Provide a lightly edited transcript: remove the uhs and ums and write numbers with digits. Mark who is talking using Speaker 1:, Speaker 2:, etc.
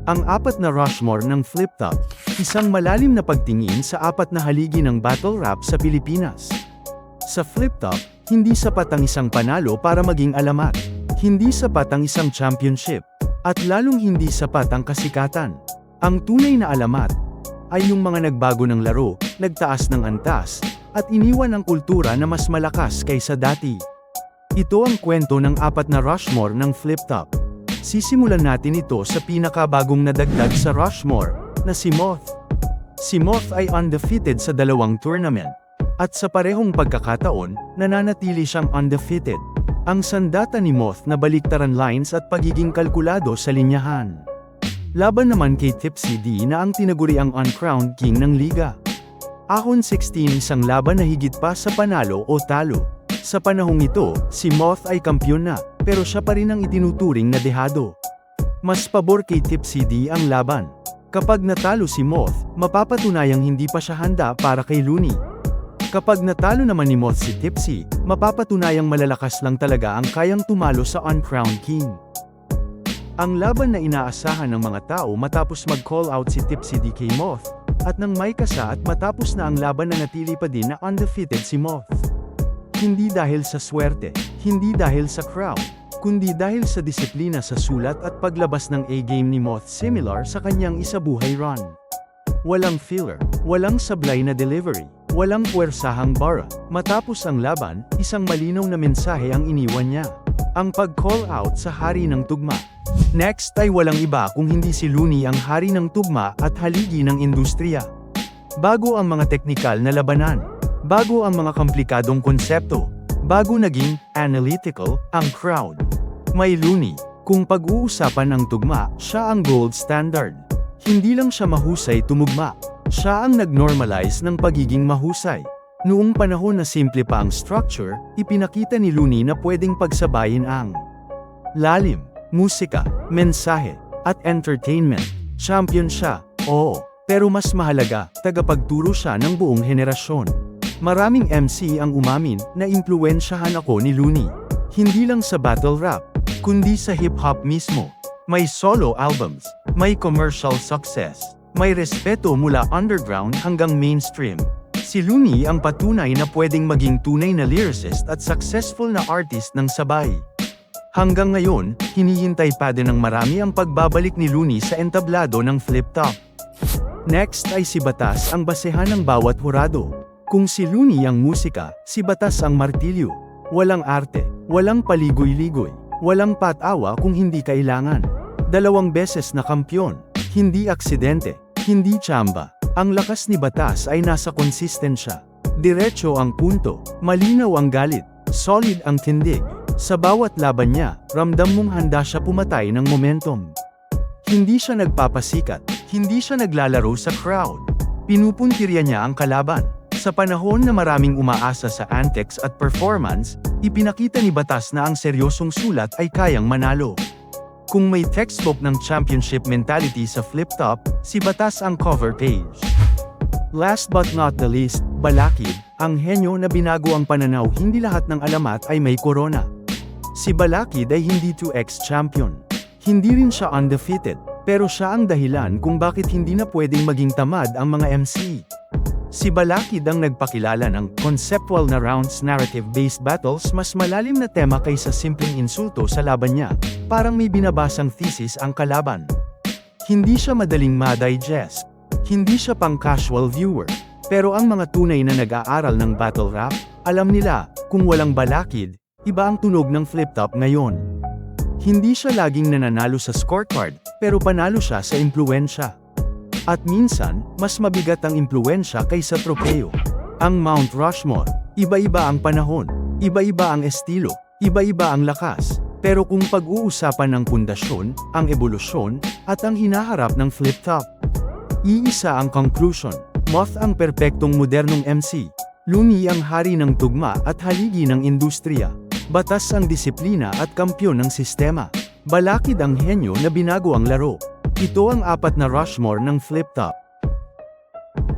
Speaker 1: Ang apat na Rushmore ng Flip Top, isang malalim na pagtingin sa apat na haligi ng battle rap sa Pilipinas. Sa Flip Top, hindi sapat ang isang panalo para maging alamat. Hindi sapat ang isang championship. At lalong hindi sapat ang kasikatan. Ang tunay na alamat ay yung mga nagbago ng laro, nagtaas ng antas, at iniwan ang kultura na mas malakas kaysa dati. Ito ang kwento ng apat na Rushmore ng Flip Top. Sisimulan natin ito sa pinakabagong nadagdag sa Rushmore, na si Moth. Si Moth ay undefeated sa 2 tournament. At sa parehong pagkakataon, nananatili siyang undefeated. Ang sandata ni Moth na baliktaran lines at pagiging kalkulado sa linyahan. Laban naman kay Tipsy D na ang tinaguriang uncrowned king ng liga. Ahon 16 isang laban na higit pa sa panalo o talo. Sa panahong ito, si Moth ay kampyon na, pero siya pa rin ang itinuturing na dehado. Mas pabor kay Tipsy D ang laban. Kapag natalo si Moth, mapapatunayang hindi pa siya handa para kay Looney. Kapag natalo naman ni Moth si Tipsy, mapapatunayang malalakas lang talaga ang kayang tumalo sa uncrowned king. Ang laban na inaasahan ng mga tao matapos mag-call out si Tipsy D kay Moth, at nang may kasa at matapos na ang laban na natili pa din na undefeated si Moth. Hindi dahil sa swerte, hindi dahil sa crowd, kundi dahil sa disiplina sa sulat at paglabas ng A-game ni Moth similar sa kanyang isabuhay run. Walang filler, walang sablay na delivery, walang puwersahang bara. Matapos ang laban, isang malinaw na mensahe ang iniwan niya. Ang pag-call out sa hari ng tugma. Next ay walang iba kung hindi si Looney ang hari ng tugma at haligi ng industriya. Bago ang mga teknikal na labanan. Bago ang mga komplikadong konsepto. Bago naging analytical ang crowd. May Looney. Kung pag-uusapan ang tugma, siya ang gold standard. Hindi lang siya mahusay tumugma. Siya ang nag-normalize ng pagiging mahusay. Noong panahon na simple pa ang structure, ipinakita ni Looney na pwedeng pagsabayin ang lalim, musika, mensahe, at entertainment. Champion siya, oo. Pero mas mahalaga, tagapagturo siya ng buong henerasyon. Maraming MC ang umamin na impluwensyahan ako ni Looney. Hindi lang sa battle rap, kundi sa hip-hop mismo. May solo albums, may commercial success, may respeto mula underground hanggang mainstream. Si Looney ang patunay na pwedeng maging tunay na lyricist at successful na artist ng sabay. Hanggang ngayon, hinihintay pa din ng marami ang pagbabalik ni Looney sa entablado ng Flip Top. Next ay si Batas ang basehan ng bawat hurado. Kung si Looney ang musika, si Batas ang martilyo. Walang arte, walang paligoy-ligoy, walang patawa kung hindi kailangan. 2 beses na kampyon, hindi aksidente, hindi tsamba. Ang lakas ni Batas ay nasa konsistensya. Diretso ang punto, malinaw ang galit, solid ang tindig. Sa bawat laban niya, ramdam mong handa siya pumatay ng momentum. Hindi siya nagpapasikat, hindi siya naglalaro sa crowd. Pinupuntirya niya ang kalaban. Sa panahon na maraming umaasa sa antics at performance, ipinakita ni Batas na ang seryosong sulat ay kayang manalo. Kung may textbook ng championship mentality sa Flip Top, si Batas ang cover page. Last but not the least, Balakid, ang henyo na binago ang pananaw. Hindi lahat ng alamat ay may corona. Si Balakid ay hindi 2x champion. Hindi rin siya undefeated, pero siya ang dahilan kung bakit hindi na pwedeng maging tamad ang mga MC. Si Balakid ang nagpakilala ng conceptual na rounds narrative-based battles, mas malalim na tema kaysa simpleng insulto sa laban niya. Parang may binabasang thesis ang kalaban. Hindi siya madaling ma-digest. Hindi siya pang casual viewer. Pero ang mga tunay na nag-aaral ng battle rap, alam nila, kung walang Balakid, iba ang tunog ng Flip Top ngayon. Hindi siya laging nananalo sa scorecard, pero panalo siya sa impluwensya. At minsan, mas mabigat ang impluwensya kaysa tropeo. Ang Mount Rushmore, iba-iba ang panahon, iba-iba ang estilo, iba-iba ang lakas. Pero kung pag-uusapan ng pundasyon, ang ebolusyon, at ang hinaharap ng Flip Top, iisa ang conclusion. Moth ang perpektong modernong MC. Looney ang hari ng tugma at haligi ng industriya. Batas ang disiplina at kampyon ng sistema. Balakid ang henyo na binago ang laro. Ito ang apat na Rushmore ng Flip Top.